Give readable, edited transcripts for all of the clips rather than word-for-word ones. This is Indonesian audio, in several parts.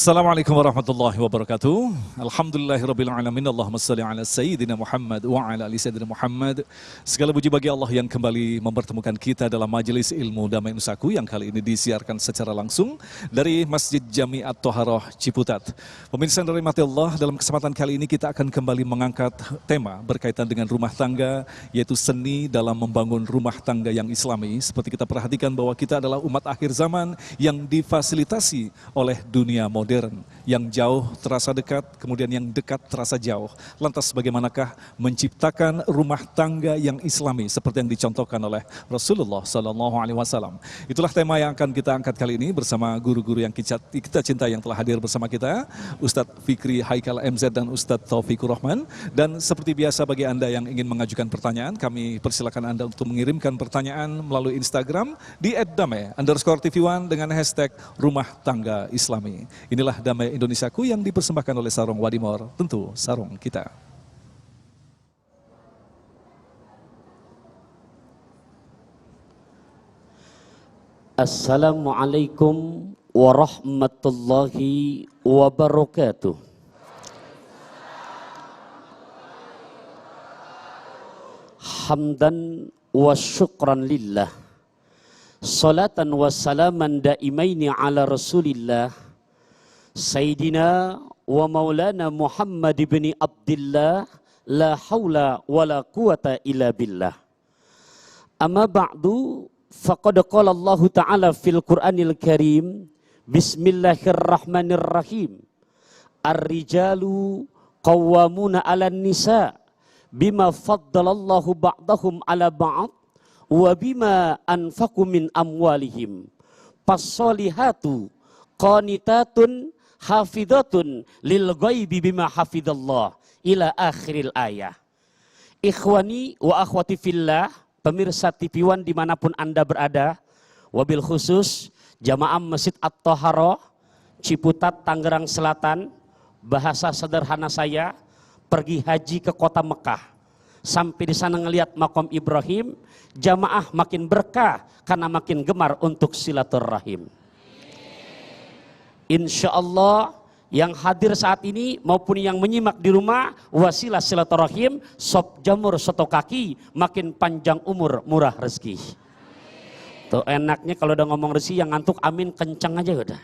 Assalamualaikum warahmatullahi wabarakatuh. Alhamdulillahirabbil alamin. Allahumma shalli ala sayyidina Muhammad wa ala ali sayyidina Muhammad. Segala puji bagi Allah yang kembali mempertemukan kita dalam majelis ilmu Damai Nusaku yang kali ini disiarkan secara langsung dari Masjid Jami At-Thaharah Ciputat. Pemirsa yang dirahmati Allah, dalam kesempatan kali ini kita akan kembali mengangkat tema berkaitan dengan rumah tangga, yaitu seni dalam membangun rumah tangga yang islami. Seperti kita perhatikan bahwa kita adalah umat akhir zaman yang difasilitasi oleh dunia modern, yang jauh terasa dekat, kemudian yang dekat terasa jauh. Lantas bagaimanakah menciptakan rumah tangga yang islami seperti yang dicontohkan oleh Rasulullah SAW? Itulah tema yang akan kita angkat kali ini bersama guru-guru yang kita cintai yang telah hadir bersama kita, Ustadz Fikri Haikal MZ dan Ustadz Taufikur Rahman. Dan seperti biasa bagi Anda yang ingin mengajukan pertanyaan, kami persilakan Anda untuk mengirimkan pertanyaan melalui Instagram di @damai_tv1 dengan hashtag rumah tangga islami. Inilah Damai Indonesiaku yang dipersembahkan oleh Sarung Wadimor, tentu sarung kita. Assalamualaikum warahmatullahi wabarakatuh. Hamdan wa syukran lillah, salatan wa salaman daimaini ala rasulillah, Sayyidina wa maulana Muhammad ibn Abdillah, la hawla wa la quwata illa billah. Amma ba'du, faqad qala Allah Ta'ala fil Qur'anil Karim, Bismillahirrahmanirrahim, Ar-rijalu qawwamuna 'alan nisa bima faddalallahu ba'dahum 'ala ba'd wa bima anfaqu min amwalihim. Fassolihatu qanitatun hafidhatun lil ghaibi bima hafidallah, ila akhiril ayah. Ikhwani wa akhwati fillah, pemirsa TV One dimanapun Anda berada, wabil khusus jamaah Masjid At-Thaharah Ciputat, Tangerang Selatan. Bahasa sederhana saya, pergi haji ke kota Mekah, sampai di sana ngelihat makam Ibrahim, jamaah makin berkah karena makin gemar untuk silaturahim. Insya Allah yang hadir saat ini maupun yang menyimak di rumah, wasilah silaturahim, sop jamur soto kaki, makin panjang umur, murah rezeki. Tuh enaknya kalau udah ngomong rezeki yang ngantuk amin kencang aja udah.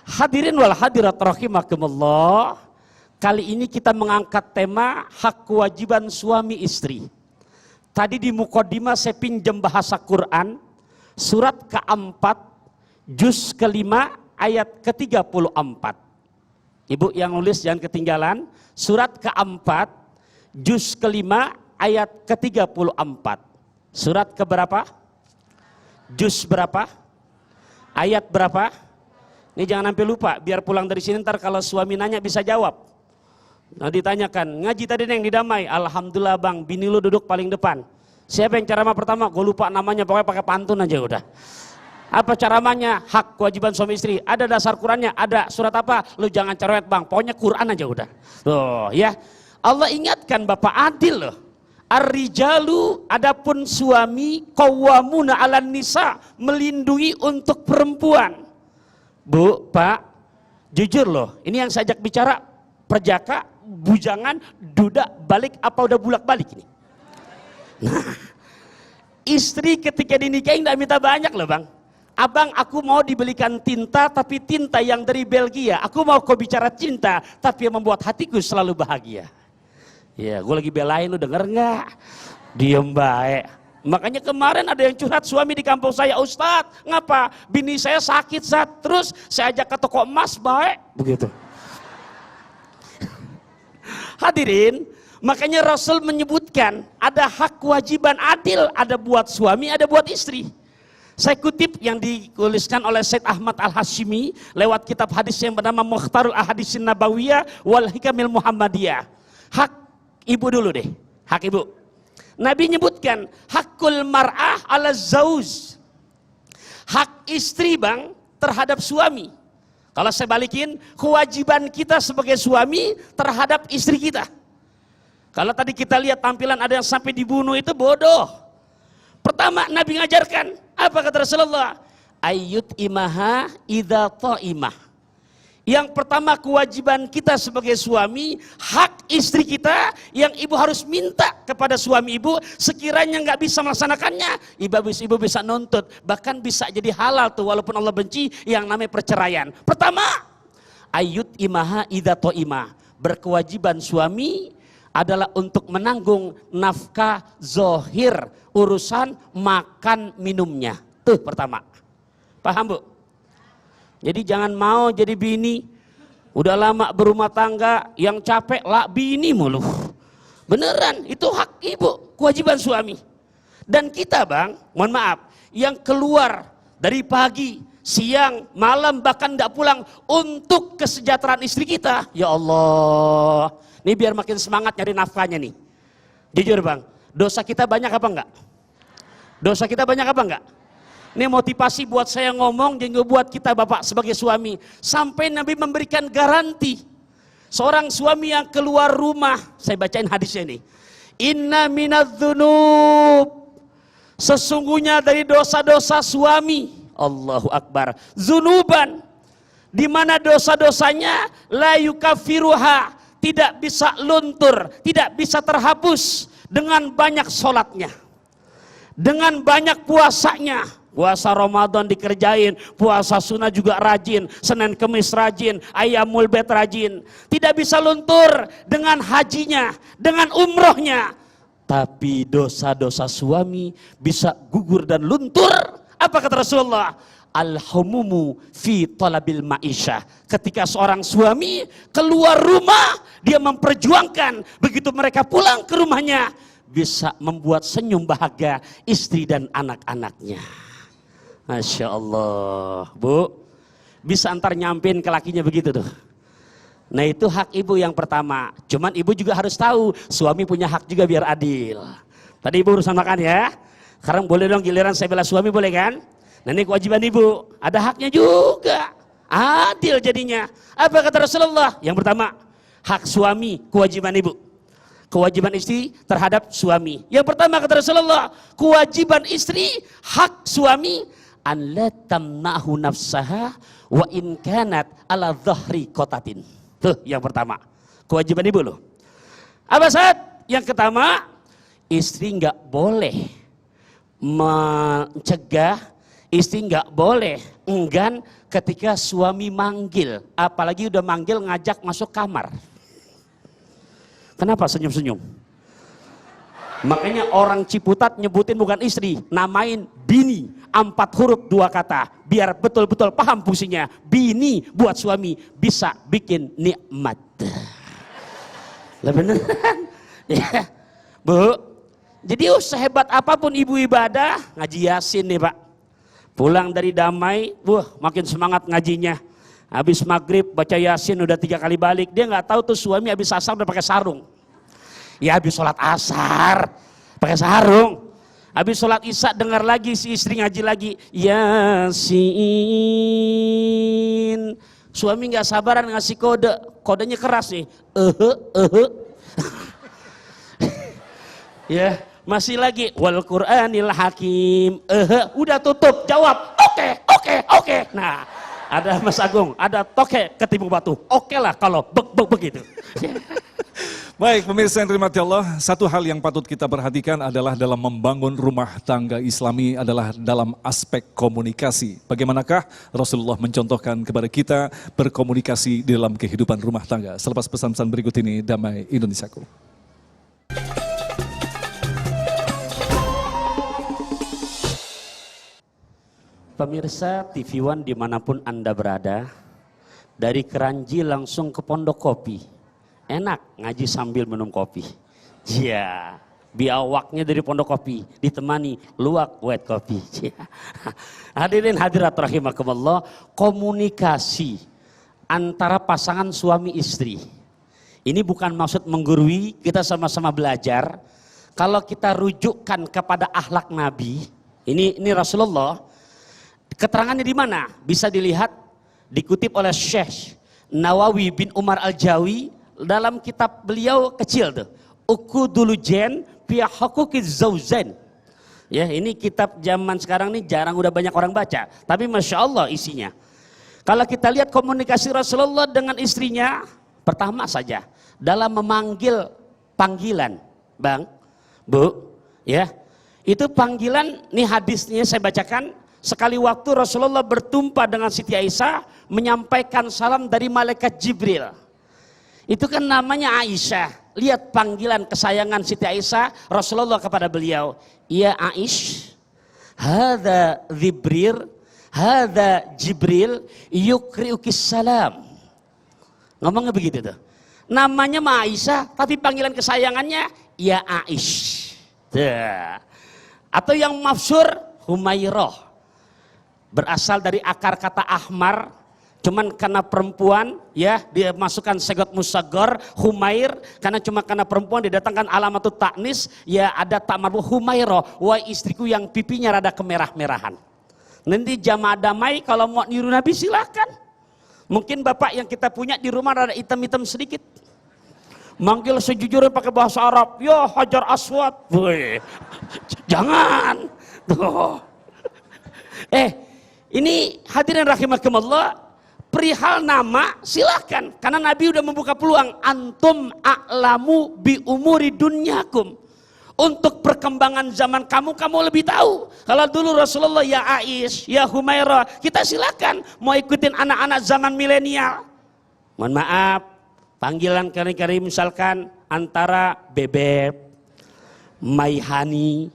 Hadirin wal hadirat rahimakumullah. Kali ini kita mengangkat tema hak kewajiban suami istri. Tadi di mukadimah saya pinjam bahasa Quran, surat keempat, juz kelima, ayat ke-34. Ibu yang nulis jangan ketinggalan. Surat keempat, juz kelima, ayat ke-34. Surat keberapa? Juz berapa? Ayat berapa? Ini jangan sampai lupa, biar pulang dari sini ntar kalau suami nanya bisa jawab. Nah ditanyakan, ngaji tadi yang di Damai, alhamdulillah bang, bini lu duduk paling depan. Siapa yang ceramah pertama? Gue lupa namanya, pokoknya pakai pantun aja udah. Apa ceramahnya? Hak kewajiban suami istri. Ada dasar Qurannya? Ada. Surat apa? Lu jangan cerewet bang, pokoknya Quran aja udah. Tuh ya, Allah ingatkan Bapak adil loh. Ar-rijalu, adapun suami, qawwamuna 'alan nisa, melindungi untuk perempuan. Bu, Pak, jujur loh, ini yang saya ajak bicara perjaka, bujangan, duda, balik apa udah bulak-balik ini? Nah, istri ketika dinikahin gak minta banyak loh bang. Abang, aku mau dibelikan tinta, tapi tinta yang dari Belgia. Aku mau kau bicara cinta, tapi yang membuat hatiku selalu bahagia. Ya, gue lagi belain, lu denger nggak? Diem baik. Makanya kemarin ada yang curhat suami di kampung saya, Ustadz, ngapa? Bini saya sakit, Zat. Terus saya ajak ke toko emas, baik. Begitu. Hadirin, makanya Rasul menyebutkan ada hak kewajiban adil, ada buat suami, ada buat istri. Saya kutip yang dituliskan oleh Syed Ahmad Al-Hashimi lewat kitab hadis yang bernama Mukhtarul Ahadisin Nabawiyah wal Hikamil Muhammadiyah. Hak ibu dulu deh, hak ibu. Nabi nyebutkan hakul mar'ah ala zauz, hak istri bang terhadap suami. Kalau saya balikin, kewajiban kita sebagai suami terhadap istri kita. Kalau tadi kita lihat tampilan ada yang sampai dibunuh, itu bodoh. Pertama Nabi ngajarkan, apa kata Rasulullah? Ayyut imaha idha ta'imah. Yang pertama kewajiban kita sebagai suami, hak istri kita yang ibu harus minta kepada suami ibu, sekiranya nggak bisa melaksanakannya, ibu bisa nuntut, bahkan bisa jadi halal tuh walaupun Allah benci yang namanya perceraian. Pertama, ayut imaha idato imah, berkewajiban suami adalah untuk menanggung nafkah zohir, urusan makan minumnya. Tuh pertama. Paham bu? Jadi jangan mau jadi bini, udah lama berumah tangga, yang capek lah bini mulu. Beneran, itu hak ibu, kewajiban suami. Dan kita bang, mohon maaf, yang keluar dari pagi, siang, malam bahkan tidak pulang untuk kesejahteraan istri kita. Ya Allah, ini biar makin semangat nyari nafkahnya nih. Jujur bang, dosa kita banyak apa enggak? Dosa kita banyak apa enggak? Ini motivasi buat saya ngomong dan buat kita bapak sebagai suami. Sampai Nabi memberikan garansi. Seorang suami yang keluar rumah, saya bacain hadisnya nih. Inna minadz-dzunub, sesungguhnya dari dosa-dosa suami, Allahu Akbar, zunuban, di mana dosa-dosanya la yukaffiruha, tidak bisa luntur, tidak bisa terhapus dengan banyak sholatnya, dengan banyak puasanya. Puasa Ramadan dikerjain, puasa sunnah juga rajin, Senin Kemis rajin, Ayyamul Bait rajin. Tidak bisa luntur dengan hajinya, dengan umrohnya. Tapi dosa-dosa suami bisa gugur dan luntur. Apa kata Rasulullah? Al-humumu fi talabil ma'isyah. Ketika seorang suami keluar rumah, dia memperjuangkan, begitu mereka pulang ke rumahnya, bisa membuat senyum bahagia istri dan anak-anaknya. Masya Allah, bu, bisa antar nyampein ke lakinya begitu tuh. Nah itu hak ibu yang pertama. Cuman ibu juga harus tahu, suami punya hak juga biar adil. Tadi ibu urusan makan ya. Sekarang boleh dong giliran saya bela suami, boleh kan? Nah ini kewajiban ibu, ada haknya juga. Adil jadinya. Apa kata Rasulullah? Yang pertama, hak suami, kewajiban ibu. Kewajiban istri terhadap suami. Yang pertama kata Rasulullah, kewajiban istri, hak suami, an la tamnahu nafsaha wa in kanat ala dhahri kotatin. Tuh yang pertama, kewajiban ibu loh. Apa saat? Yang pertama, istri nggak boleh mencegah, istri nggak boleh enggan ketika suami manggil, apalagi udah manggil ngajak masuk kamar. Kenapa senyum-senyum? Makanya orang Ciputat nyebutin bukan istri, namain bini, 4 huruf 2 kata, biar betul-betul paham fungsinya. Bini buat suami bisa bikin nikmat. Lah beneran? Ya, bu. Jadi sehebat apapun ibu ibadah, ngaji Yasin nih pak. Pulang dari Damai, makin semangat ngajinya. Habis maghrib baca Yasin udah 3 kali balik, dia nggak tahu tuh suami habis asar udah pakai sarung. Ya habis sholat asar pakai sarung, habis sholat isya dengar lagi si istri ngaji lagi Yasin. Suami nggak sabaran ngasih kodenya keras nih, ya masih lagi wal Qur'anil Hakim, udah tutup jawab oke. Nah ada Mas Agung, ada toke ketipu batu, oke lah kalau begitu. Baik pemirsa yang dirahmati Allah, satu hal yang patut kita perhatikan adalah dalam membangun rumah tangga Islami adalah dalam aspek komunikasi. Bagaimanakah Rasulullah mencontohkan kepada kita berkomunikasi di dalam kehidupan rumah tangga. Selepas pesan-pesan berikut ini, damai Indonesiaku. Pemirsa TV One dimanapun Anda berada, dari Keranji langsung ke Pondok Kopi. Enak ngaji sambil minum kopi. Iya, biawaknya dari Pondok Kopi ditemani luwak white kopi. Hadirin hadirat rahimakumullah, komunikasi antara pasangan suami istri. Ini bukan maksud menggurui, kita sama-sama belajar. Kalau kita rujukkan kepada akhlak Nabi, ini Rasulullah, keterangannya di mana? Bisa dilihat, dikutip oleh Syekh Nawawi bin Umar Al-Jawi dalam kitab beliau kecil tuh, Uqudul Jan fi Huquqiz Zaujain. Ya, ini kitab zaman sekarang nih jarang udah banyak orang baca, tapi Masya Allah isinya. Kalau kita lihat komunikasi Rasulullah dengan istrinya, pertama saja dalam memanggil panggilan, Bang, Bu, ya. Itu panggilan, nih hadisnya saya bacakan. Sekali waktu Rasulullah bertumpah dengan Siti Aisyah menyampaikan salam dari malaikat Jibril. Itu kan namanya Aisyah. Lihat panggilan kesayangan Siti Aisyah Rasulullah kepada beliau. Ya Aish, hadza Jibril, hadza Jibril yukriukis salam. Ngomongnya begitu tuh. Namanya Aisyah, tapi panggilan kesayangannya ya Aish. Atau yang mafsur Humairah. Berasal dari akar kata ahmar, cuman karena perempuan ya dia masukkan segot musagor Humair, karena cuma karena perempuan didatangkan alamatut taknis ya ada tak marbu Humairah, wah istriku yang pipinya rada kemerah-merahan. Nanti jamaah damai kalau mau niru Nabi silakan. Mungkin bapak yang kita punya di rumah rada hitam-hitam sedikit. Manggil sejujurnya pakai bahasa Arab, ya Hajar Aswad. Woy. Jangan. Tuh. Ini hadirin rahimakumullah, perihal nama silahkan, karena Nabi udah membuka peluang. Antum a'lamu bi umuri dunyakum, untuk perkembangan zaman kamu lebih tahu. Kalau dulu Rasulullah ya Aish, ya Humairah, kita silakan mau ikutin anak-anak zaman milenial. Mohon maaf, panggilan kari-kari misalkan antara Bebek, My Honey,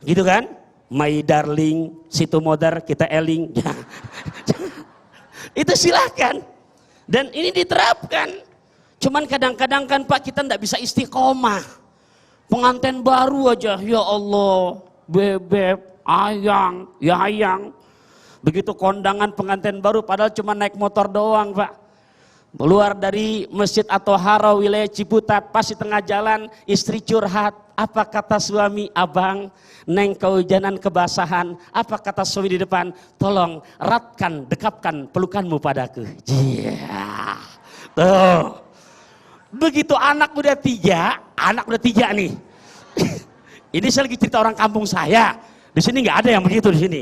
gitu kan? My darling, situ modar, kita eling. Itu silahkan. Dan ini diterapkan. Cuman kadang-kadang kan Pak, kita tidak bisa istiqomah. Pengantin baru aja, ya Allah, Bebek, Ayang, ya Ayang. Begitu kondangan pengantin baru, padahal cuma naik motor doang Pak. Keluar dari masjid atau Haro wilayah Ciputat, pas di tengah jalan istri curhat. Apa kata suami? Abang, neng kehujanan kebasahan. Apa kata suami di depan? Tolong eratkan, dekapkan pelukanmu padaku. Iya. Tuh. Begitu anak udah tiga nih. Ini saya lagi cerita orang kampung saya. Di sini nggak ada yang begitu di sini.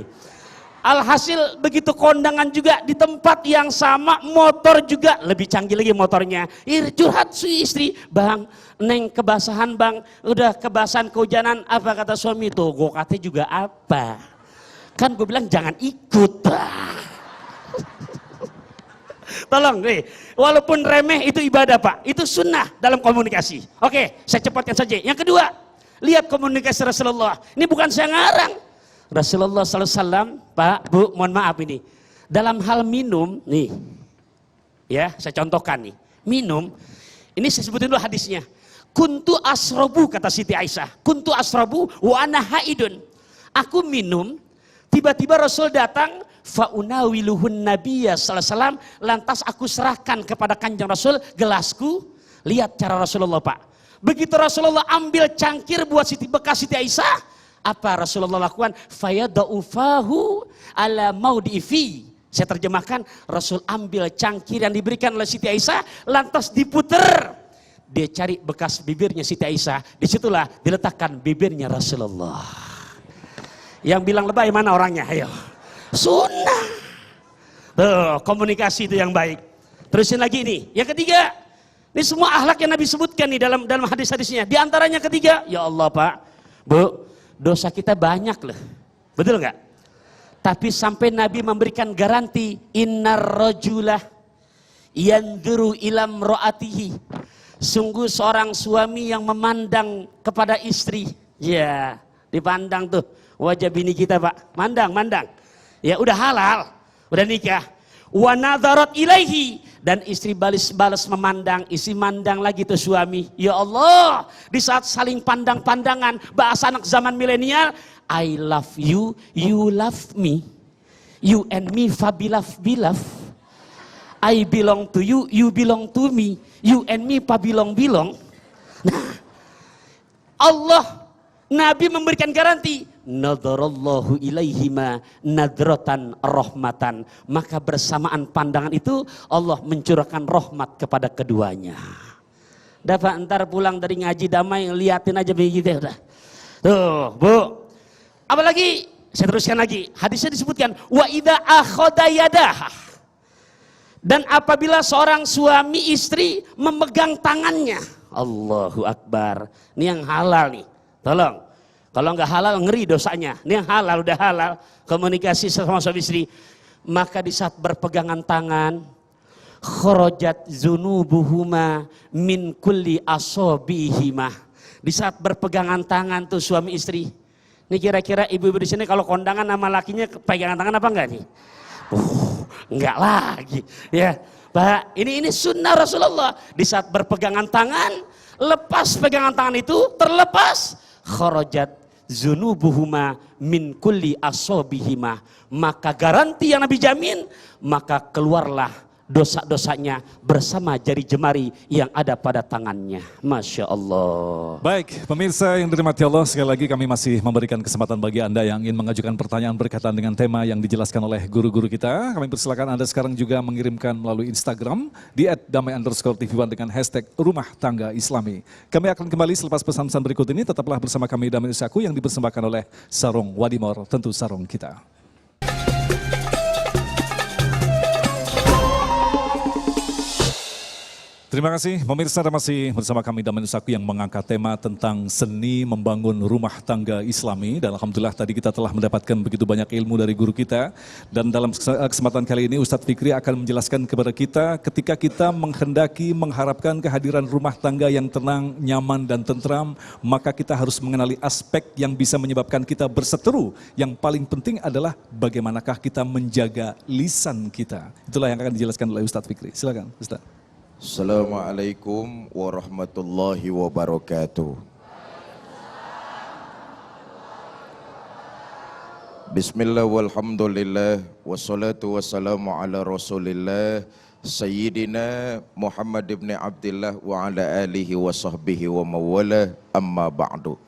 Alhasil begitu kondangan juga di tempat yang sama, motor juga lebih canggih lagi motornya. Curhat si istri, Bang, neng kebasahan Bang, udah kebasahan kehujanan. Apa kata suami? Tuh, gue katanya juga apa? Kan gue bilang jangan ikut. Tolong nih, walaupun remeh itu ibadah Pak, itu sunnah dalam komunikasi. Oke, saya cepatkan saja. Yang kedua, lihat komunikasi Rasulullah. Ini bukan saya ngarang. Rasulullah SAW, Pak, Bu, mohon maaf ini. Dalam hal minum, nih, ya saya contohkan nih. Minum, ini saya sebutin dulu hadisnya. Kuntu asrobu, kata Siti Aisyah. Kuntu asrobu wa ana haidun. Aku minum, tiba-tiba Rasul datang, fa'unawiluhun nabiyya sallallahu, lantas aku serahkan kepada kanjeng Rasul gelasku. Lihat cara Rasulullah Pak. Begitu Rasulullah ambil cangkir buat bekas Siti Aisyah, apa Rasulullah lakukan? Fayadaufahu ala maudifi. Saya terjemahkan, Rasul ambil cangkir yang diberikan oleh Siti Aisyah, lantas diputer. Dia cari bekas bibirnya Siti Aisyah, disitulah diletakkan bibirnya Rasulullah. Yang bilang lebay mana orangnya? Ayo. Sunnah. Tuh, komunikasi itu yang baik. Terusin lagi nih. Yang ketiga, ini semua akhlak yang Nabi sebutkan nih dalam hadis-hadisnya. Di antaranya ketiga, ya Allah Pak, Bu, dosa kita banyak loh, betul nggak? Tapi sampai Nabi memberikan garansi, innar rajulah yanduru ilam ro'atihi. Sungguh seorang suami yang memandang kepada istri, ya dipandang tuh wajah bini kita Pak, mandang. Ya udah halal, udah nikah. Wa nadharat ilaihi, dan istri balas memandang, istri mandang lagi tuh suami. Ya Allah, di saat saling pandang-pandangan, bahasa anak zaman milenial, I love you, you love me, you and me fabilaf bilaf. I belong to you, you belong to me, you and me pabilong. Nah, Allah, Nabi memberikan garansi, nadarallahu ilaihima nadratan rahmatan, maka bersamaan pandangan itu Allah mencurahkan rahmat kepada keduanya. Dapat ntar pulang dari ngaji damai liatin aja begitu udah. Tuh, Bu. Apalagi saya teruskan lagi. Hadisnya disebutkan wa idza akhadha yadah. Dan apabila seorang suami istri memegang tangannya, Allahu Akbar, ini yang halal nih, tolong. Kalau nggak halal ngeri dosanya. Ini yang halal, udah halal, komunikasi sama suami istri. Maka di saat berpegangan tangan, kharajat zunubuhuma min kulli asobihima. Di saat berpegangan tangan tuh suami istri. Ini kira-kira ibu-ibu di sini kalau kondangan sama lakinya pegangan tangan apa enggak nih? Enggak lagi. Ya, Pak, ini sunnah Rasulullah. Di saat berpegangan tangan, lepas pegangan tangan itu terlepas kharajat zunubuhuma min kulli asobihima. Maka garanti yang Nabi jamin, maka keluarlah dosa-dosanya bersama jari jemari yang ada pada tangannya. Masya Allah. Baik, pemirsa yang dirahmati Allah, sekali lagi kami masih memberikan kesempatan bagi Anda yang ingin mengajukan pertanyaan berkaitan dengan tema yang dijelaskan oleh guru-guru kita. Kami persilakan Anda sekarang juga mengirimkan melalui Instagram di @damai_tv1 dengan hashtag Rumah Tangga Islami. Kami akan kembali selepas pesan-pesan berikut ini. Tetaplah bersama kami Damai Usaku yang dipersembahkan oleh Sarung Wadimor, tentu sarung kita. Terima kasih pemirsa, masih bersama kami Damai Usaku yang mengangkat tema tentang seni membangun rumah tangga Islami. Dan alhamdulillah tadi kita telah mendapatkan begitu banyak ilmu dari guru kita. Dan dalam kesempatan kali ini Ustadz Fikri akan menjelaskan kepada kita ketika kita menghendaki mengharapkan kehadiran rumah tangga yang tenang, nyaman dan tentram, maka kita harus mengenali aspek yang bisa menyebabkan kita berseteru. Yang paling penting adalah bagaimanakah kita menjaga lisan kita. Itulah yang akan dijelaskan oleh Ustadz Fikri. Silakan Ustadz. Assalamualaikum warahmatullahi wabarakatuh. Bismillah walhamdulillah wassalatu wassalamu ala rasulillah Sayyidina Muhammad ibn Abdillah wa ala alihi wa sahbihi wa mawala amma ba'du.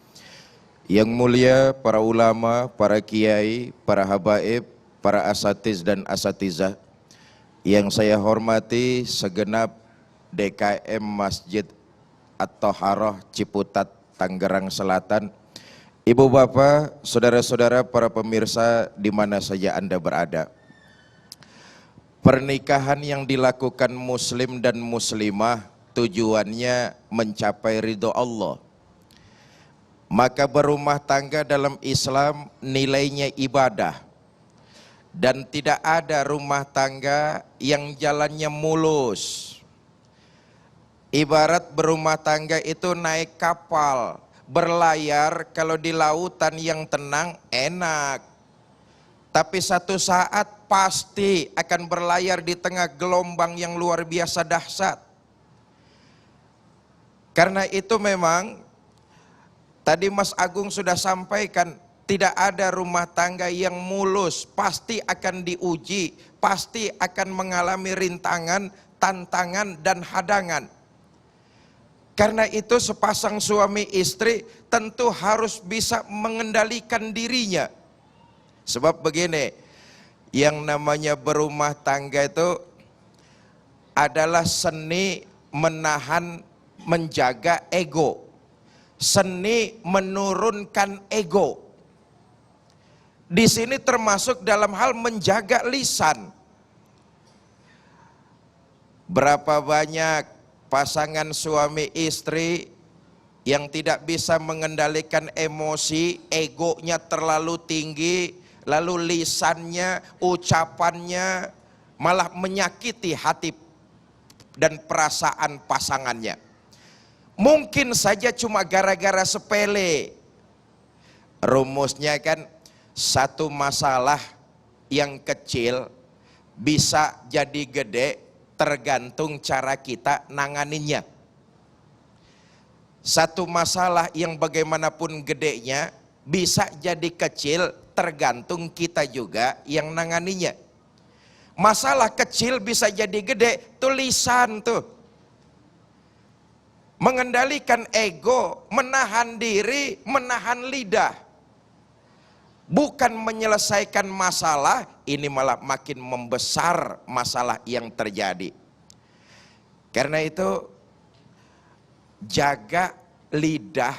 Yang mulia para ulama, para kiai, para habaib, para asatiz dan asatizah, yang saya hormati segenap DKM Masjid At-Thaharah Ciputat, Tangerang Selatan, ibu bapak, saudara-saudara, para pemirsa di mana saja Anda berada. Pernikahan yang dilakukan muslim dan muslimah tujuannya mencapai ridho Allah. Maka berumah tangga dalam Islam nilainya ibadah. Dan tidak ada rumah tangga yang jalannya mulus. Ibarat berumah tangga itu naik kapal, berlayar, kalau di lautan yang tenang enak. Tapi satu saat pasti akan berlayar di tengah gelombang yang luar biasa dahsyat. Karena itu memang tadi Mas Agung sudah sampaikan, tidak ada rumah tangga yang mulus, pasti akan diuji, pasti akan mengalami rintangan, tantangan dan hadangan. Karena itu sepasang suami istri tentu harus bisa mengendalikan dirinya. Sebab begini, yang namanya berumah tangga itu adalah seni menahan, menjaga ego. Seni menurunkan ego. Di sini termasuk dalam hal menjaga lisan. Berapa banyak pasangan suami istri yang tidak bisa mengendalikan emosi, egonya terlalu tinggi, lalu lisannya, ucapannya malah menyakiti hati dan perasaan pasangannya. Mungkin saja cuma gara-gara sepele. Rumusnya kan, satu masalah yang kecil bisa jadi gede tergantung cara kita nanganinya. Satu masalah yang bagaimanapun gedenya bisa jadi kecil tergantung kita juga yang nanganinya. Masalah kecil bisa jadi gede, tulisan tuh. Mengendalikan ego, menahan diri, menahan lidah. Bukan menyelesaikan masalah, ini malah makin membesar masalah yang terjadi. Karena itu, jaga lidah,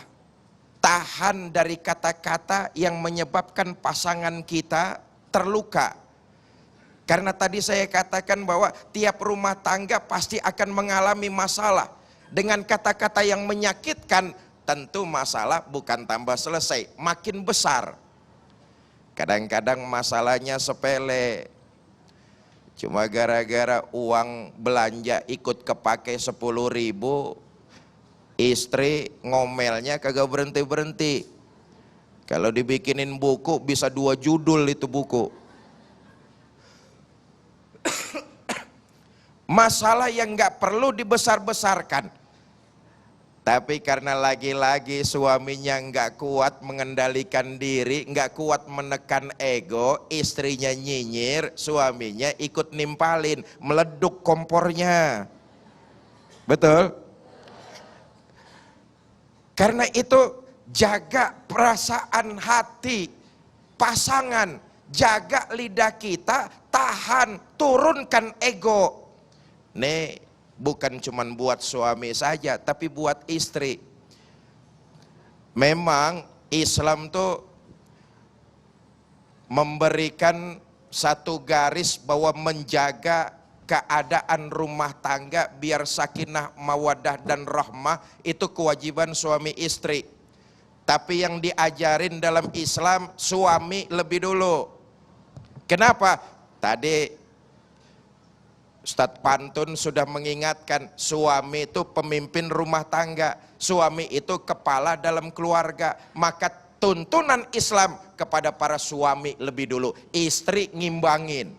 tahan dari kata-kata yang menyebabkan pasangan kita terluka. Karena tadi saya katakan bahwa tiap rumah tangga pasti akan mengalami masalah. Dengan kata-kata yang menyakitkan, tentu masalah bukan tambah selesai, makin besar. Kadang-kadang masalahnya sepele, cuma gara-gara uang belanja ikut kepake 10.000, istri ngomelnya kagak berhenti-berhenti. Kalau dibikinin buku bisa 2 judul itu buku. Masalah yang gak perlu dibesar-besarkan. Tapi karena lagi-lagi suaminya nggak kuat mengendalikan diri, nggak kuat menekan ego, istrinya nyinyir, suaminya ikut nimpalin, meleduk kompornya. Betul? Karena itu jaga perasaan hati pasangan, jaga lidah kita, tahan, turunkan ego. Nih, bukan cuma buat suami saja, tapi buat istri. Memang Islam tuh memberikan satu garis bahwa menjaga keadaan rumah tangga biar sakinah, mawadah dan rahmah itu kewajiban suami istri. Tapi yang diajarin dalam Islam suami lebih dulu. Kenapa? Tadi Ustadz Pantun sudah mengingatkan, suami itu pemimpin rumah tangga, suami itu kepala dalam keluarga. Maka tuntunan Islam kepada para suami lebih dulu, istri ngimbangin.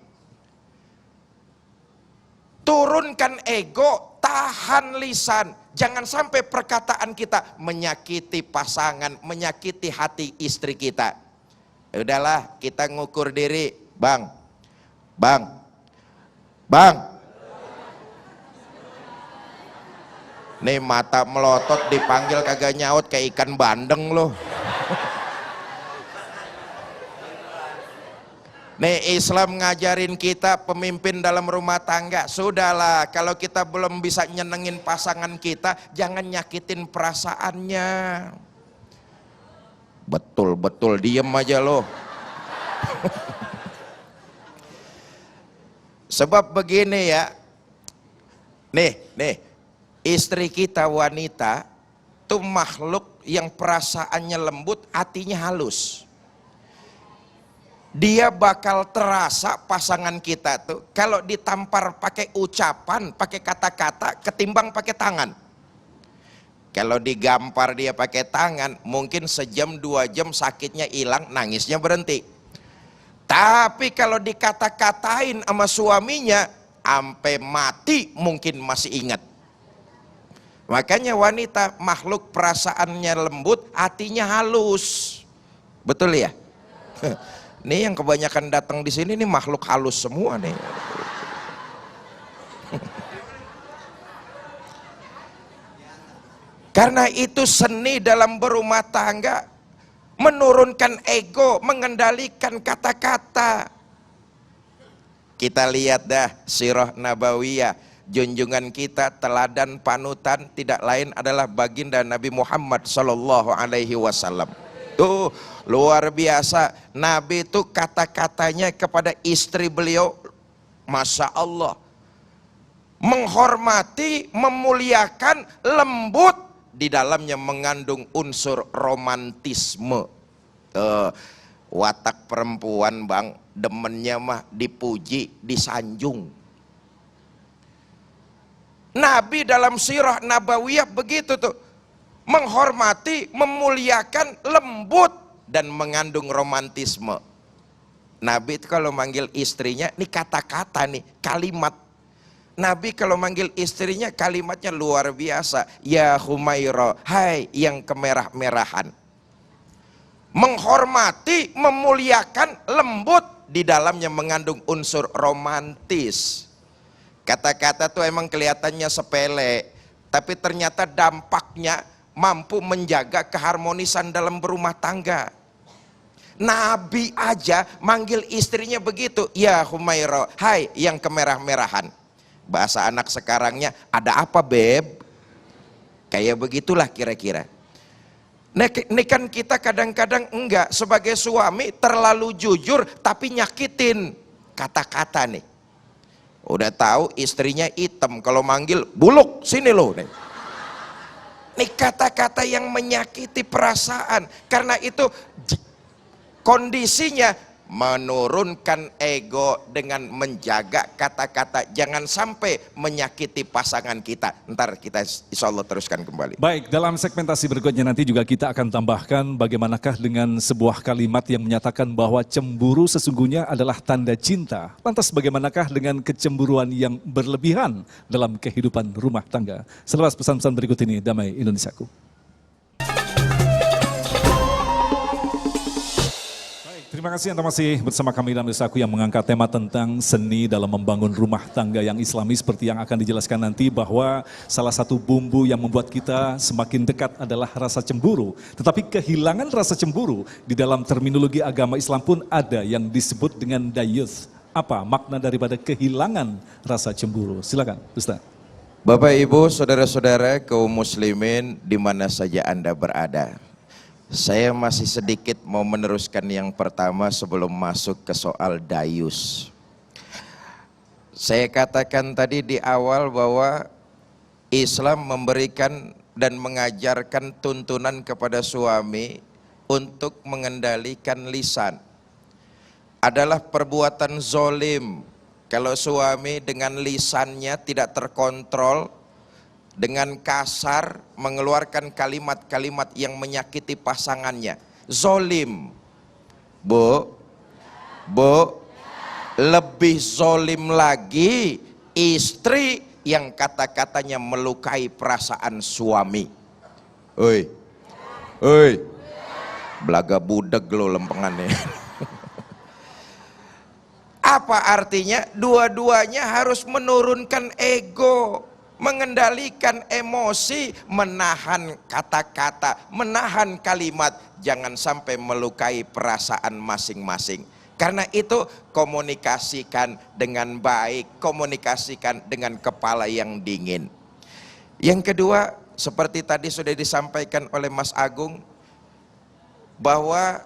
Turunkan ego, tahan lisan. Jangan sampai perkataan kita menyakiti pasangan, menyakiti hati istri kita. Udahlah, kita ngukur diri, Bang. Nih mata melotot dipanggil kagak nyaut kayak ikan bandeng loh. Nih Islam ngajarin kita pemimpin dalam rumah tangga. Sudahlah, kalau kita belum bisa nyenengin pasangan kita, jangan nyakitin perasaannya. Betul-betul diem aja loh. Sebab begini ya. Nih. Istri kita wanita tuh makhluk yang perasaannya lembut, hatinya halus. Dia bakal terasa pasangan kita tuh kalau ditampar pakai ucapan, pakai kata-kata, ketimbang pakai tangan. Kalau digampar dia pakai tangan, mungkin sejam 2 jam sakitnya hilang, nangisnya berhenti. Tapi kalau dikata-katain sama suaminya, sampai mati mungkin masih ingat. Makanya wanita makhluk perasaannya lembut, hatinya halus. Betul ya? Nih yang kebanyakan datang di sini nih makhluk halus semua nih. Karena itu seni dalam berumah tangga, menurunkan ego, mengendalikan kata-kata. Kita lihat dah sirah nabawiyah. Junjungan kita, teladan panutan tidak lain adalah baginda Nabi Muhammad sallallahu alaihi wasallam. Tuh luar biasa. Nabi itu kata-katanya kepada istri beliau, Masya Allah, menghormati, memuliakan, lembut, di dalamnya mengandung unsur romantisme. Watak perempuan bang, demennya mah dipuji, disanjung. Nabi dalam sirah nabawiyah begitu tuh, menghormati, memuliakan, lembut, dan mengandung romantisme. Nabi itu kalau manggil istrinya, ini kata-kata nih, kalimat. Nabi kalau manggil istrinya kalimatnya luar biasa. Ya Humaira, hai yang kemerah-merahan. Menghormati, memuliakan, lembut, di dalamnya mengandung unsur romantis. Kata-kata tuh emang kelihatannya sepele, tapi ternyata dampaknya mampu menjaga keharmonisan dalam berumah tangga. Nabi aja manggil istrinya begitu, ya Humaira, hai yang kemerah-merahan. Bahasa anak sekarangnya, ada apa beb? Kayak begitulah kira-kira. Ini kan kita kadang-kadang enggak, sebagai suami terlalu jujur tapi nyakitin. kata-kata nih. Udah tahu istrinya hitam, kalau manggil buluk sini loh nih. Nih kata-kata yang menyakiti perasaan. Karena itu kondisinya menurunkan ego dengan menjaga kata-kata, jangan sampai menyakiti pasangan kita. Ntar kita insya Allah teruskan kembali. Baik, dalam segmentasi berikutnya nanti juga kita akan tambahkan bagaimanakah dengan sebuah kalimat yang menyatakan bahwa cemburu sesungguhnya adalah tanda cinta. Lantas bagaimanakah dengan kecemburuan yang berlebihan dalam kehidupan rumah tangga? Selepas pesan-pesan berikut ini, Damai Indonesiaku. Terima kasih Anda masih bersama kami dalam Desaku yang mengangkat tema tentang seni dalam membangun rumah tangga yang islami, seperti yang akan dijelaskan nanti bahwa salah satu bumbu yang membuat kita semakin dekat adalah rasa cemburu. Tetapi kehilangan rasa cemburu di dalam terminologi agama Islam pun ada yang disebut dengan dayuth. Apa makna daripada kehilangan rasa cemburu? Silakan Ustaz. Bapak Ibu, saudara-saudara kaum muslimin di mana saja Anda berada. Saya masih sedikit mau meneruskan yang pertama sebelum masuk ke soal dayus. Saya katakan tadi di awal bahwa Islam memberikan dan mengajarkan tuntunan kepada suami untuk mengendalikan lisan. Adalah perbuatan zolim kalau suami dengan lisannya tidak terkontrol, dengan kasar mengeluarkan kalimat-kalimat yang menyakiti pasangannya. Zolim. Bu, lebih zolim lagi istri yang kata-katanya melukai perasaan suami. Oi, belaga budeg lo lempengannya. Apa artinya? Dua-duanya harus menurunkan ego, mengendalikan emosi, menahan kata-kata, menahan kalimat, jangan sampai melukai perasaan masing-masing. Karena itu komunikasikan dengan baik, komunikasikan dengan kepala yang dingin. Yang kedua, seperti tadi sudah disampaikan oleh Mas Agung, bahwa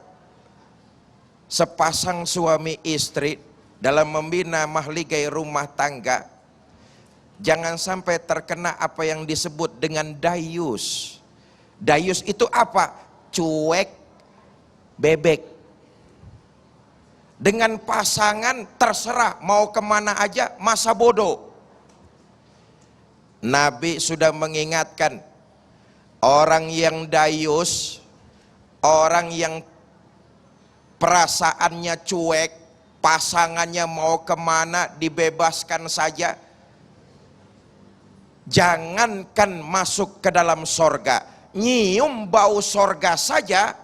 sepasang suami istri dalam membina mahligai rumah tangga, jangan sampai terkena apa yang disebut dengan dayus. Dayus itu apa? Cuek, bebek. Dengan pasangan terserah mau kemana aja, masa bodoh. Nabi sudah mengingatkan, orang yang dayus, orang yang perasaannya cuek, pasangannya mau kemana dibebaskan saja, jangankan masuk ke dalam sorga, nyium bau sorga saja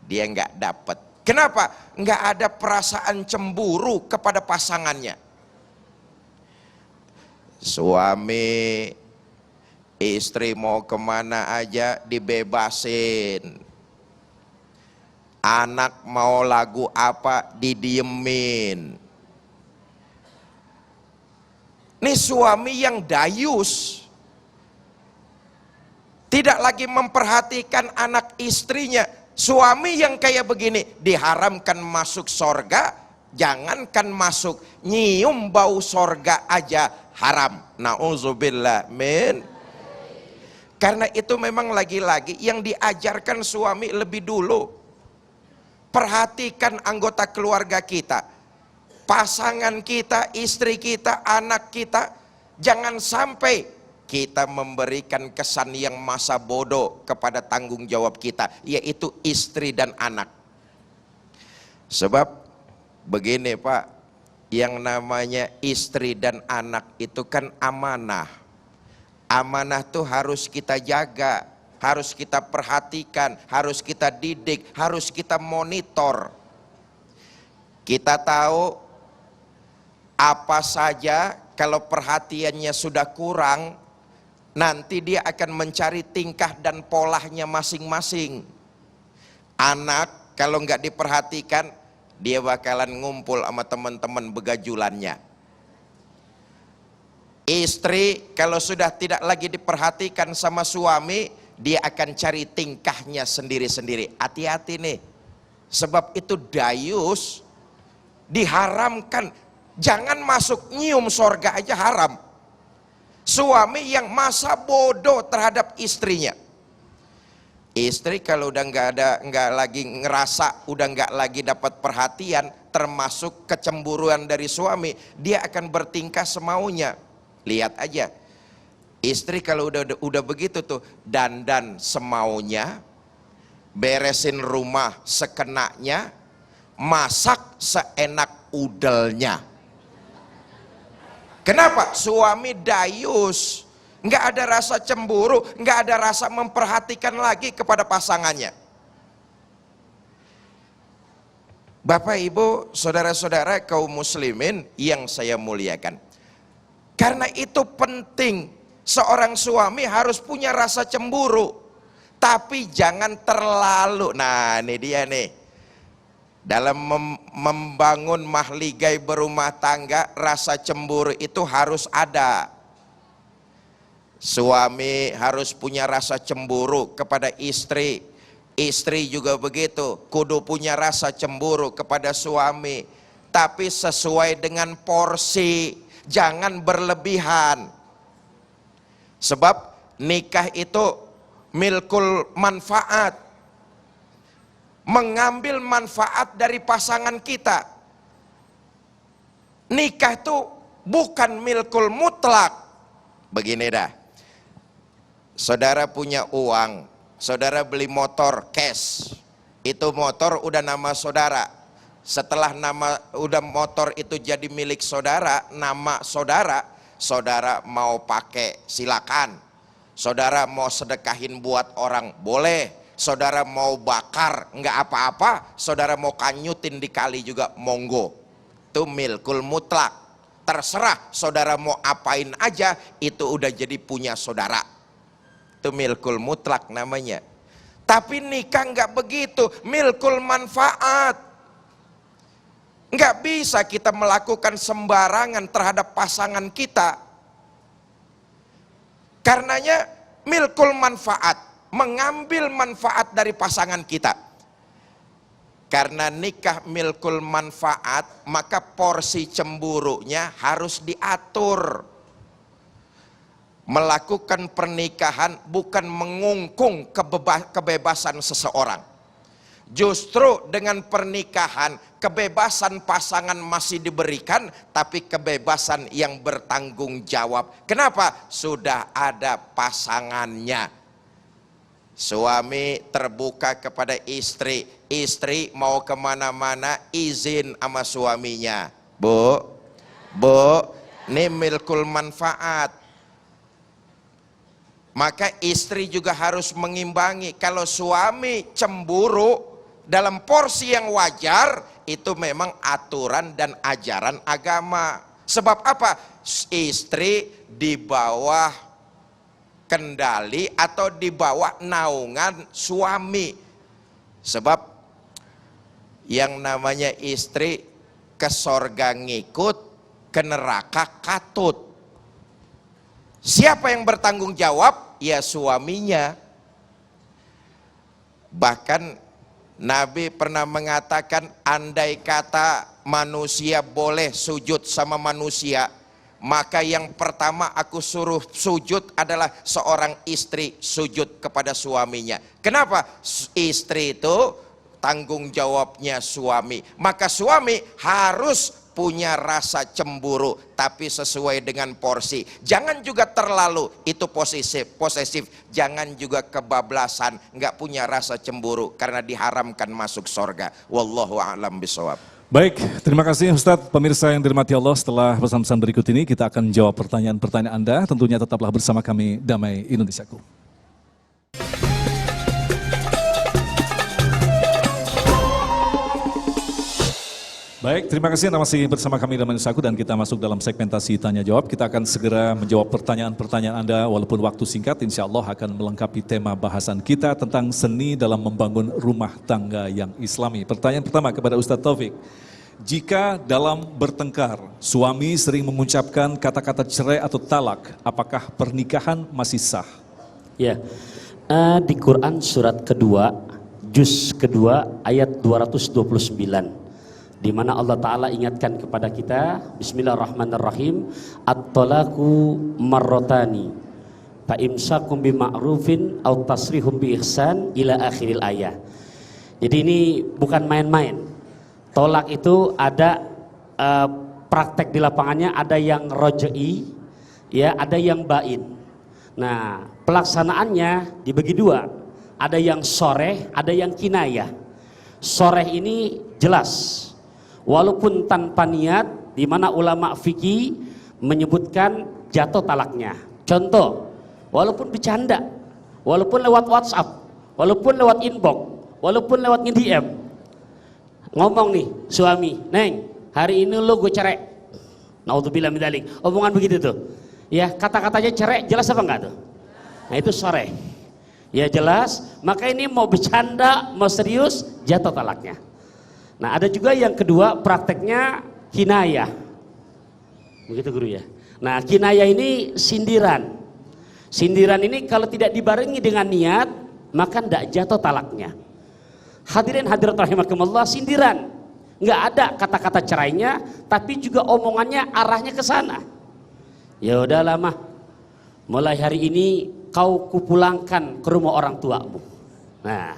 dia nggak dapat. Kenapa? Nggak ada perasaan cemburu kepada pasangannya. Suami istri mau kemana aja dibebasin, anak mau lagu apa didiemin. Ini suami yang dayus, tidak lagi memperhatikan anak istrinya. Suami yang kayak begini diharamkan masuk sorga, jangankan masuk, nyium bau sorga aja haram. Nauzubillah min. Karena itu memang lagi-lagi yang diajarkan suami lebih dulu. Perhatikan anggota keluarga kita, pasangan kita, istri kita, anak kita. Jangan sampai kita memberikan kesan yang masa bodoh kepada tanggung jawab kita, yaitu istri dan anak. Sebab begini Pak, yang namanya istri dan anak itu kan amanah. Amanah tuh harus kita jaga, harus kita perhatikan, harus kita didik, harus kita monitor. Kita tahu apa saja kalau perhatiannya sudah kurang, nanti dia akan mencari tingkah dan polanya masing-masing. Anak kalau nggak diperhatikan, dia bakalan ngumpul sama teman-teman begajulannya. Istri kalau sudah tidak lagi diperhatikan sama suami, dia akan cari tingkahnya sendiri-sendiri. Hati-hati nih, sebab itu dayus. diharamkan. Jangan masuk nyium sorga aja haram. Suami yang masa bodoh terhadap istrinya. Istri kalau udah nggak lagi ngerasa, udah nggak lagi dapat perhatian, termasuk kecemburuan dari suami, dia akan bertingkah semaunya. Lihat aja, istri kalau udah begitu tuh, dandan semaunya, beresin rumah sekenanya, masak seenak udelnya. Kenapa? Suami dayus, nggak ada rasa cemburu, nggak ada rasa memperhatikan lagi kepada pasangannya. Bapak, Ibu, saudara-saudara kaum muslimin yang saya muliakan, karena itu penting seorang suami harus punya rasa cemburu, tapi jangan terlalu. Nah, ini dia nih. Dalam membangun mahligai berumah tangga, rasa cemburu itu harus ada. Suami harus punya rasa cemburu kepada istri. Istri juga begitu, kudu punya rasa cemburu kepada suami. Tapi sesuai dengan porsi, jangan berlebihan. Sebab nikah itu milkul manfaat. Mengambil manfaat dari pasangan kita. Nikah itu bukan milkul mutlak. Begini dah, saudara punya uang, saudara beli motor cash, itu motor udah nama saudara. Setelah udah motor itu jadi milik saudara, nama saudara, saudara mau pakai silakan. Saudara mau sedekahin buat orang boleh. Saudara mau bakar nggak apa-apa, saudara mau kanyutin di kali juga monggo. Itu milkul mutlak. Terserah saudara mau apain aja, itu udah jadi punya saudara. Itu milkul mutlak namanya. Tapi nikah nggak begitu, milkul manfaat. Nggak bisa kita melakukan sembarangan terhadap pasangan kita. Karenanya milkul manfaat. Mengambil manfaat dari pasangan kita. Karena nikah milkul manfaat, maka porsi cemburunya harus diatur. Melakukan pernikahan bukan mengungkung kebebasan seseorang. Justru dengan pernikahan, kebebasan pasangan masih diberikan, tapi kebebasan yang bertanggung jawab. Kenapa? Sudah ada pasangannya. Suami terbuka kepada istri, istri mau kemana-mana izin sama suaminya. Bu, ini milkul manfaat. Maka istri juga harus mengimbangi. Kalau suami cemburu dalam porsi yang wajar, itu memang aturan dan ajaran agama. Sebab apa? Istri di bawah kendali atau di bawah naungan suami. Sebab yang namanya istri ke sorga ngikut, ke neraka katut. Siapa yang bertanggung jawab? Ya suaminya. Bahkan Nabi pernah mengatakan, andai kata manusia boleh sujud sama manusia, maka yang pertama aku suruh sujud adalah seorang istri sujud kepada suaminya. Kenapa? Istri itu tanggung jawabnya suami. Maka suami harus punya rasa cemburu, tapi sesuai dengan porsi. Jangan juga terlalu, itu posesif. Jangan juga kebablasan, nggak punya rasa cemburu, karena diharamkan masuk surga. Wallahu a'lam bishawab. Baik, terima kasih Ustadz. Pemirsa yang dirahmati Allah, setelah pesan-pesan berikut ini kita akan jawab pertanyaan-pertanyaan Anda. Tentunya tetaplah bersama kami, Damai Indonesiaku. Baik, terima kasih Anda masih bersama kami Damai Indonesiaku dan kita masuk dalam segmentasi tanya jawab. Kita akan segera menjawab pertanyaan-pertanyaan Anda walaupun waktu singkat, insya Allah akan melengkapi tema bahasan kita tentang seni dalam membangun rumah tangga yang islami. Pertanyaan pertama kepada Ustadz Taufik. Jika dalam bertengkar, suami sering mengucapkan kata-kata cerai atau talak, apakah pernikahan masih sah? Ya, di Quran surat kedua, juz kedua ayat 229. di mana Allah Ta'ala ingatkan kepada kita, Bismillahirrahmanirrahim, at-talaqu marrotani fa imsakum bima'rufin aw tasrihum bi ihsan ila akhiril ayah. Jadi ini bukan main-main. Tolak itu ada praktek di lapangannya, ada yang roj'i, ya, ada yang bain. Nah, pelaksanaannya dibagi dua, ada yang soreh, ada yang kinayah. Soreh ini jelas, walaupun tanpa niat, di mana ulama fikih menyebutkan jatuh talaknya. Contoh, walaupun bercanda, walaupun lewat WhatsApp, walaupun lewat inbox, walaupun lewat nge-DM, ngomong nih suami, "Neng, hari ini lo gue cerai." Naudzubillah min dzalik. Omongan begitu tuh. Ya, kata-katanya cerai jelas apa enggak tuh? Nah, itu soreh. Ya jelas, maka ini mau bercanda, mau serius, jatuh talaknya. Nah, ada juga yang kedua, prakteknya kinayah. Begitu guru ya. Nah, kinayah ini sindiran. Sindiran ini kalau tidak dibarengi dengan niat, maka tidak jatuh talaknya. Hadirin hadirat rahimakumullah, sindiran. Nggak ada kata-kata cerainya, tapi juga omongannya arahnya ke sana. Ya udahlah mah, mulai hari ini kau kupulangkan ke rumah orang tuamu. Nah,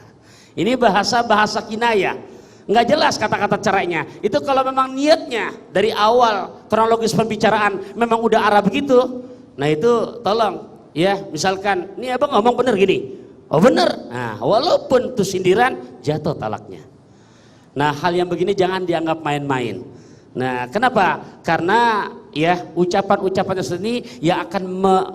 ini bahasa kinayah. Nggak jelas kata-kata cerainya. Itu kalau memang niatnya dari awal kronologis pembicaraan memang udah arah begitu. Nah itu tolong ya, misalkan ini abang ngomong bener gini. Oh bener. Nah, walaupun itu sindiran, jatuh talaknya. Nah, hal yang begini jangan dianggap main-main. Nah, kenapa? Karena ya ucapan-ucapannya sendiri yang akan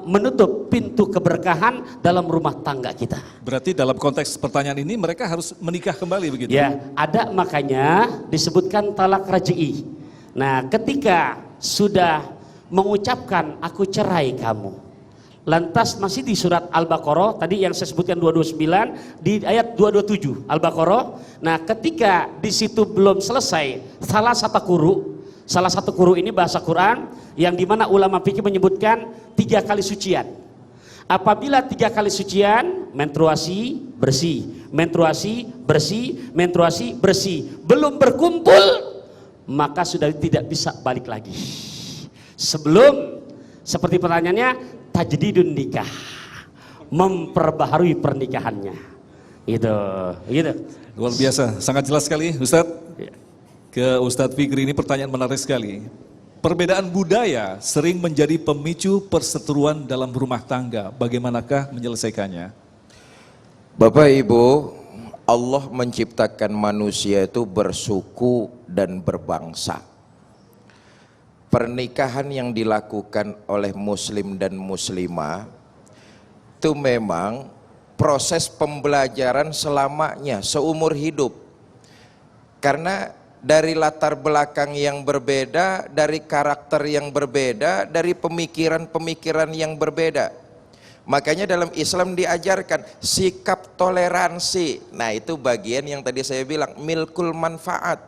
menutup pintu keberkahan dalam rumah tangga kita. Berarti dalam konteks pertanyaan ini mereka harus menikah kembali begitu? Ya, ada makanya disebutkan talak raj'i. Nah, ketika sudah mengucapkan aku cerai kamu, lantas masih di surat Al-Baqarah tadi yang saya sebutkan 229 di ayat 227 Al-Baqarah. Nah, ketika di situ belum selesai salah satu kuru ini bahasa Quran yang dimana ulama fikih menyebutkan 3 kali sucian. Apabila 3 kali sucian, menstruasi bersih, menstruasi bersih, menstruasi bersih, belum berkumpul, maka sudah tidak bisa balik lagi. Sebelum, seperti pertanyaannya, tajdidun nikah, memperbaharui pernikahannya, gitu. Luar biasa, sangat jelas sekali Ustadz. Ke Ustadz Fikri ini pertanyaan menarik sekali. Perbedaan budaya sering menjadi pemicu perseteruan dalam rumah tangga. Bagaimanakah menyelesaikannya? Bapak Ibu, Allah menciptakan manusia itu bersuku dan berbangsa. Pernikahan yang dilakukan oleh muslim dan muslimah itu memang proses pembelajaran selamanya, seumur hidup. Karena dari latar belakang yang berbeda, dari karakter yang berbeda, dari pemikiran-pemikiran yang berbeda. Makanya dalam Islam diajarkan sikap toleransi. Nah, itu bagian yang tadi saya bilang milkul manfaat.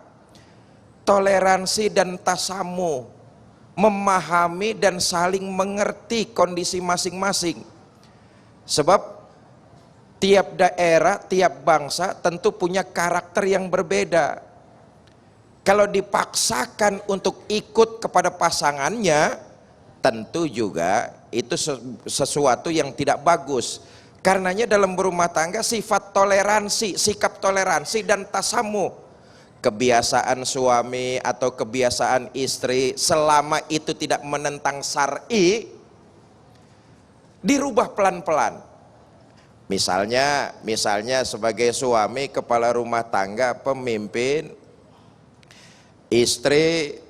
Toleransi dan tasamu, memahami dan saling mengerti kondisi masing-masing. Sebab tiap daerah, tiap bangsa tentu punya karakter yang berbeda. Kalau dipaksakan untuk ikut kepada pasangannya, tentu juga itu sesuatu yang tidak bagus. Karenanya dalam berumah tangga sifat toleransi, sikap toleransi dan tasamu. Kebiasaan suami atau kebiasaan istri selama itu tidak menentang syar'i, dirubah pelan-pelan. Misalnya sebagai suami, kepala rumah tangga, pemimpin, istri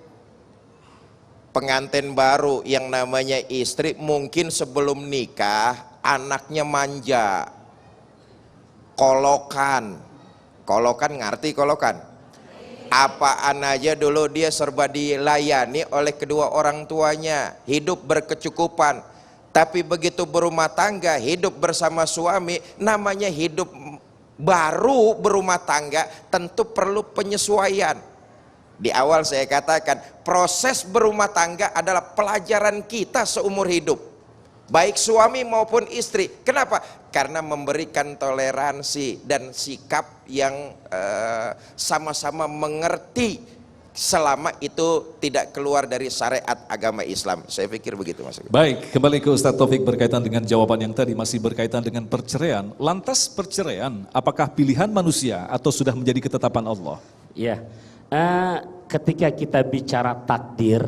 pengantin baru yang namanya istri mungkin sebelum nikah anaknya manja, kolokan ngerti kolokan? Apaan aja dulu dia serba dilayani oleh kedua orang tuanya, hidup berkecukupan. Tapi begitu berumah tangga, hidup bersama suami, namanya hidup baru berumah tangga, tentu perlu penyesuaian. Di awal saya katakan proses berumah tangga adalah pelajaran kita seumur hidup, baik suami maupun istri. Kenapa? Karena memberikan toleransi dan sikap yang sama-sama mengerti selama itu tidak keluar dari syariat agama Islam. Saya pikir begitu Mas. Baik, kembali ke Ustadz Taufik berkaitan dengan jawaban yang tadi, masih berkaitan dengan perceraian. Lantas perceraian, apakah pilihan manusia atau sudah menjadi ketetapan Allah? Ya, ketika kita bicara takdir,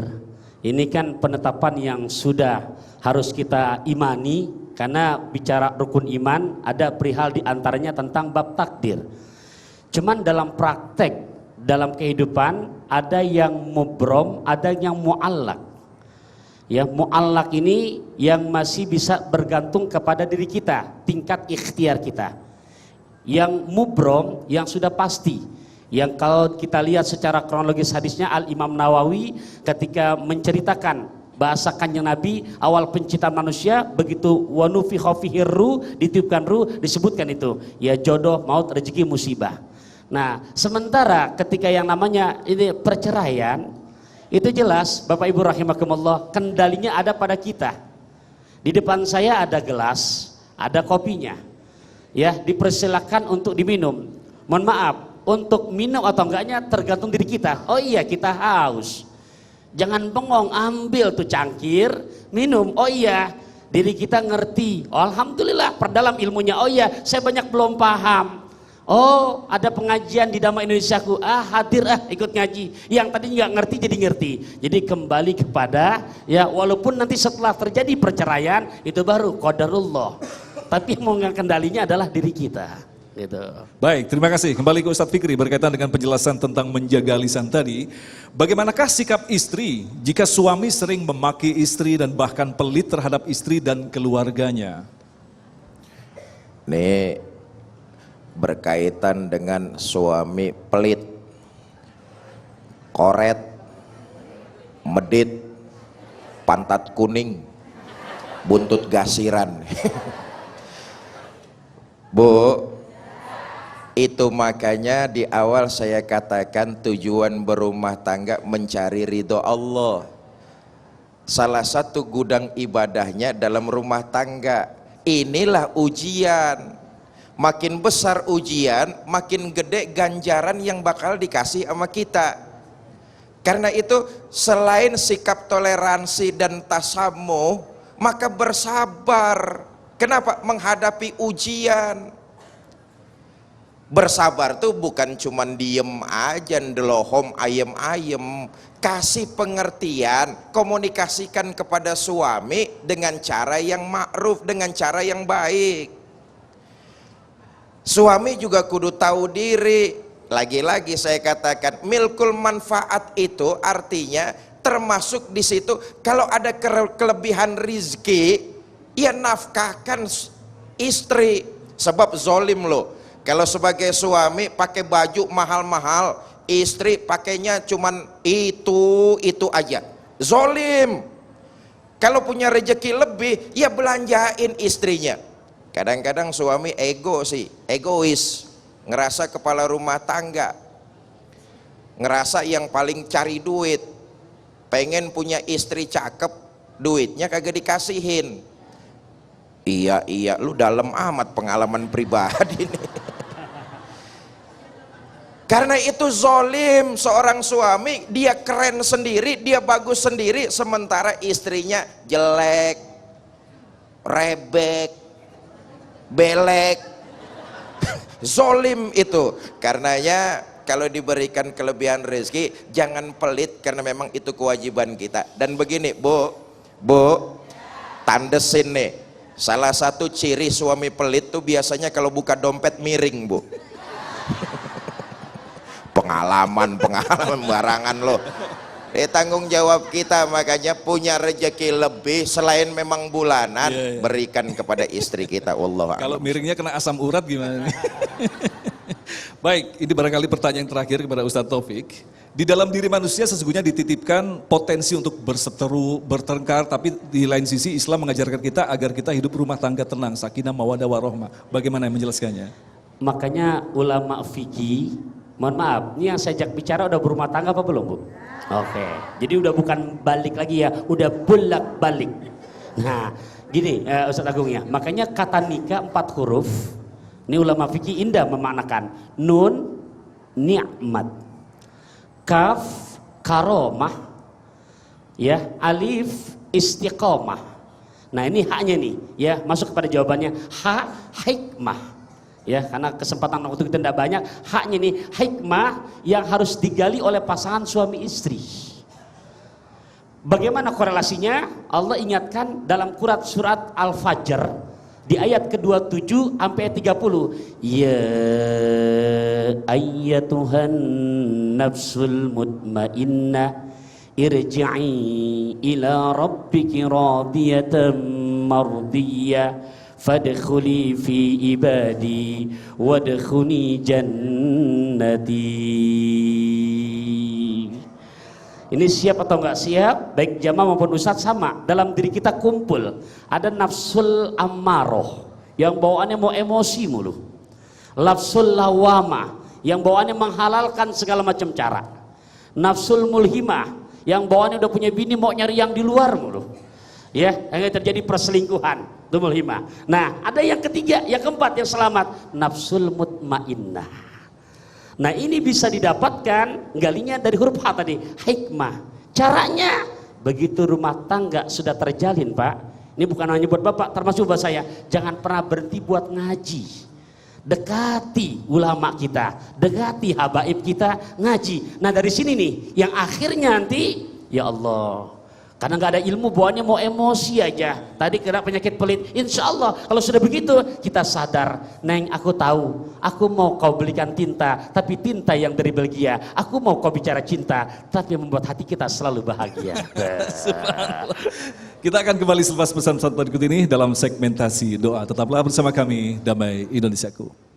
ini kan penetapan yang sudah harus kita imani, karena bicara rukun iman ada perihal diantaranya tentang bab takdir. Cuman dalam praktek, dalam kehidupan ada yang mubrom, ada yang muallak. Ya, muallak ini yang masih bisa bergantung kepada diri kita, tingkat ikhtiar kita. Yang mubrom yang sudah pasti. Yang kalau kita lihat secara kronologis hadisnya, Al-Imam Nawawi ketika menceritakan bahasa kanjeng Nabi awal penciptaan manusia, begitu wanufikha fihi ruh, ditiupkan ruh, disebutkan itu ya jodoh, maut, rezeki, musibah. Nah, sementara ketika yang namanya ini perceraian, itu jelas Bapak Ibu rahimakumullah, kendalinya ada pada kita. Di depan saya ada gelas, ada kopinya. Ya, dipersilakan untuk diminum. Mohon maaf, untuk minum atau enggaknya tergantung diri kita. Oh iya, kita haus. Jangan bengong, ambil tuh cangkir, minum. Oh iya, diri kita ngerti. Oh, alhamdulillah, perdalam ilmunya. Oh iya, saya banyak belum paham. Oh, ada pengajian di Dhamma Indonesiaku, hadir ikut ngaji. Yang tadi nggak ngerti jadi ngerti. Jadi kembali kepada ya, walaupun nanti setelah terjadi perceraian itu baru qadarullah. Tapi yang mengendalinya adalah diri kita. Gitu. Baik, terima kasih. Kembali ke Ustadz Fikri berkaitan dengan penjelasan tentang menjaga lisan tadi. Bagaimanakah sikap istri jika suami sering memaki istri dan bahkan pelit terhadap istri dan keluarganya? Nih berkaitan dengan suami pelit, koret, medit, pantat kuning, buntut gasiran. Bu, itu makanya di awal saya katakan tujuan berumah tangga mencari ridho Allah. Salah satu gudang ibadahnya dalam rumah tangga. Inilah ujian. Makin besar ujian, makin gede ganjaran yang bakal dikasih sama kita. Karena itu selain sikap toleransi dan tasamuh, maka bersabar. Kenapa? Menghadapi ujian. Bersabar tuh bukan cuman diem aja, ndelohom ayem-ayem. Kasih pengertian, komunikasikan kepada suami dengan cara yang ma'ruf, dengan cara yang baik. Suami juga kudu tahu diri. Lagi-lagi saya katakan milkul manfaat itu artinya termasuk di situ kalau ada kelebihan rizki, ya nafkahkan istri. Sebab zolim loh. Kalau sebagai suami pakai baju mahal-mahal, istri pakainya cuman itu aja. Zolim. Kalau punya rezeki lebih, ya belanjain istrinya. Kadang-kadang suami egois, ngerasa kepala rumah tangga, ngerasa yang paling cari duit, pengen punya istri cakep, duitnya kagak dikasihin. Iya, lu dalam amat pengalaman pribadi nih. Karena itu zolim seorang suami, dia keren sendiri, dia bagus sendiri, sementara istrinya jelek, rebek, belek. Zolim itu. Karenanya kalau diberikan kelebihan rezeki jangan pelit, karena memang itu kewajiban kita. Dan begini bu, tandesin nih, salah satu ciri suami pelit tuh biasanya kalau buka dompet miring bu. pengalaman barangan loh. Tanggung jawab kita, makanya punya rezeki lebih selain memang bulanan, berikan kepada istri kita. Wallahu a'lam. Kalau miringnya kena asam urat gimana nih? Baik, ini barangkali pertanyaan terakhir kepada Ustadz Taufik. Di dalam diri manusia sesungguhnya dititipkan potensi untuk berseteru, bertengkar, tapi di lain sisi Islam mengajarkan kita agar kita hidup rumah tangga tenang, sakinah, mawaddah, warahmah. Bagaimana yang menjelaskannya? Makanya ulama fikih, mohon maaf, ini yang saya ajak bicara udah berumah tangga apa belum Bu? Oke, jadi udah bukan balik lagi ya, udah bolak balik. Nah, gini Ustadz Agung ya, makanya kata nikah 4 huruf, ini ulama fikih indah memaknakan. Nun, ni'mat. Kaf, karomah, ya, alif istiqomah. Nah ini haknya nih, ya, masuk kepada jawabannya. Hak hikmah, ya, karena kesempatan waktu kita tidak banyak. Haknya nih hikmah yang harus digali oleh pasangan suami istri. Bagaimana korelasinya? Allah ingatkan dalam surat Al-Fajr di ayat ke-27 sampai 30. Ya ayyatuhan nafsul mutmainnah irji'i ila rabbiki radiyatan mardiyah fadkhuli fi ibadi wadkhuni jannati. Ini siap atau enggak siap, baik jamaah maupun ustadz sama, dalam diri kita kumpul ada nafsul ammaroh yang bawaannya mau emosi mulu, nafsul lawamah yang bawaannya menghalalkan segala macam cara, nafsul mulhimah yang bawaannya udah punya bini mau nyari yang di luar mulu, ya, yang terjadi perselingkuhan, itu mulhimah. Nah ada yang ketiga, yang keempat, yang selamat, nafsul mutmainnah. Nah ini bisa didapatkan galinya dari huruf H tadi, hikmah. Caranya begitu rumah tangga sudah terjalin, Pak. Ini bukan hanya buat Bapak, termasuk buat saya. Jangan pernah berhenti buat ngaji. Dekati ulama kita, dekati habaib kita, ngaji. Nah dari sini nih, yang akhirnya nanti, ya Allah, karena nggak ada ilmu, bawaannya mau emosi aja. Tadi kena penyakit pelit. Insya Allah kalau sudah begitu kita sadar, Neng, aku tahu, aku mau kau belikan tinta, tapi tinta yang dari Belgia. Aku mau kau bicara cinta, tapi membuat hati kita selalu bahagia. Kita akan kembali selepas pesan-pesan berikut ini dalam segmentasi doa. Tetaplah bersama kami, Damai Indonesiaku.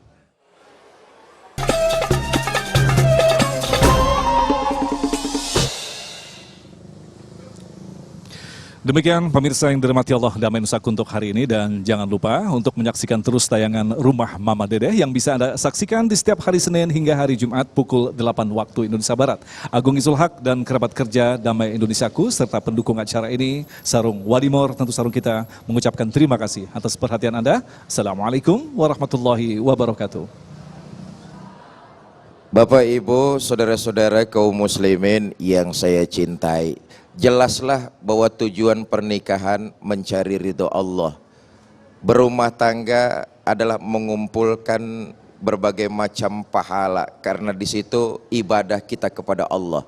Demikian pemirsa yang dirahmati Allah, Damai Nusaku untuk hari ini, dan jangan lupa untuk menyaksikan terus tayangan Rumah Mama Dedeh yang bisa Anda saksikan di setiap hari Senin hingga hari Jumat pukul 8 waktu Indonesia Barat. Agung Izul Haq dan kerabat kerja Damai Indonesiaku serta pendukung acara ini, Sarung Wadimor, tentu Sarung kita mengucapkan terima kasih atas perhatian Anda. Assalamualaikum warahmatullahi wabarakatuh. Bapak, Ibu, saudara-saudara kaum muslimin yang saya cintai, jelaslah bahwa tujuan pernikahan mencari ridho Allah. Berumah tangga adalah mengumpulkan berbagai macam pahala, karena di situ ibadah kita kepada Allah.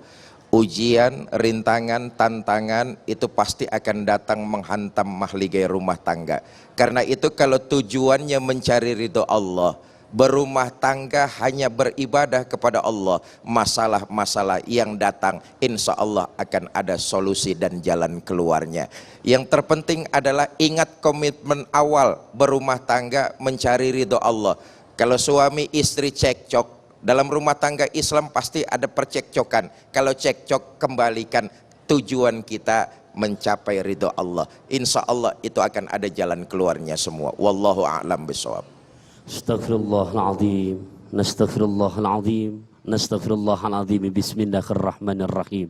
Ujian, rintangan, tantangan itu pasti akan datang menghantam mahligai rumah tangga. Karena itu kalau tujuannya mencari ridho Allah, berumah tangga hanya beribadah kepada Allah, masalah-masalah yang datang insya Allah akan ada solusi dan jalan keluarnya. Yang terpenting adalah ingat komitmen awal berumah tangga mencari ridho Allah. Kalau suami istri cekcok, dalam rumah tangga Islam pasti ada percekcokan. Kalau cekcok, kembalikan, tujuan kita mencapai ridho Allah. Insya Allah itu akan ada jalan keluarnya semua. Wallahu a'lam bishawab. Astaghfirullahaladzim, nastaghfirullahaladzim, nastaghfirullahaladzim, bismillahirrahmanirrahim.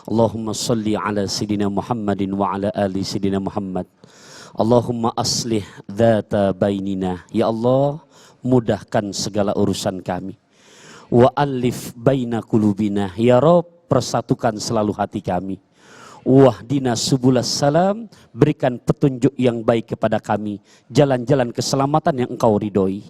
Allahumma salli ala Sayyidina Muhammadin wa ala ali Sayyidina Muhammad. Allahumma aslih dhata bainina. Ya Allah, mudahkan segala urusan kami. Wa alif baina kulubina. Ya Rabb, persatukan selalu hati kami. Wahdina subulas salam, berikan petunjuk yang baik kepada kami, jalan-jalan keselamatan yang Engkau ridhoi.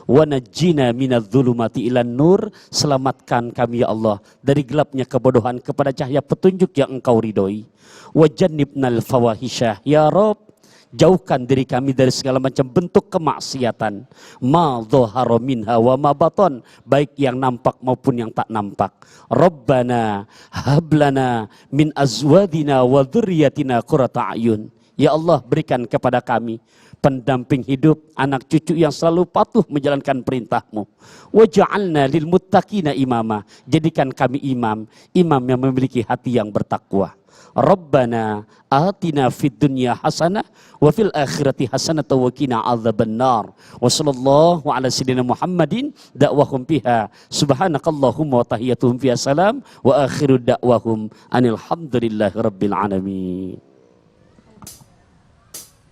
Wa najjina minadh-dhulumati ilan nur, selamatkan kami ya Allah dari gelapnya kebodohan kepada cahaya petunjuk yang Engkau ridhoi. Wa jannibnal fawahisha, ya Rabb, jauhkan diri kami dari segala macam bentuk kemaksiatan. Ma dhahara minha wa ma baton, baik yang nampak maupun yang tak nampak. Rabbana hablana min azwadina wa dzurriyyatina qurrata a'yun. Ya Allah, berikan kepada kami pendamping hidup, anak cucu yang selalu patuh menjalankan perintah-Mu. Waj'alna lil muttaqina imama, jadikan kami imam yang memiliki hati yang bertakwa. Rabbana atina fid dunya hasanah wa fil akhirati hasanah wa qina adzabannar. Wa sallallahu ala sayyidina Muhammadin da'wahum fiha subhanakallahumma wa tahiyyatuhum fiha salam wa akhiru da'wahum anil hamdulillahi rabbil alamin.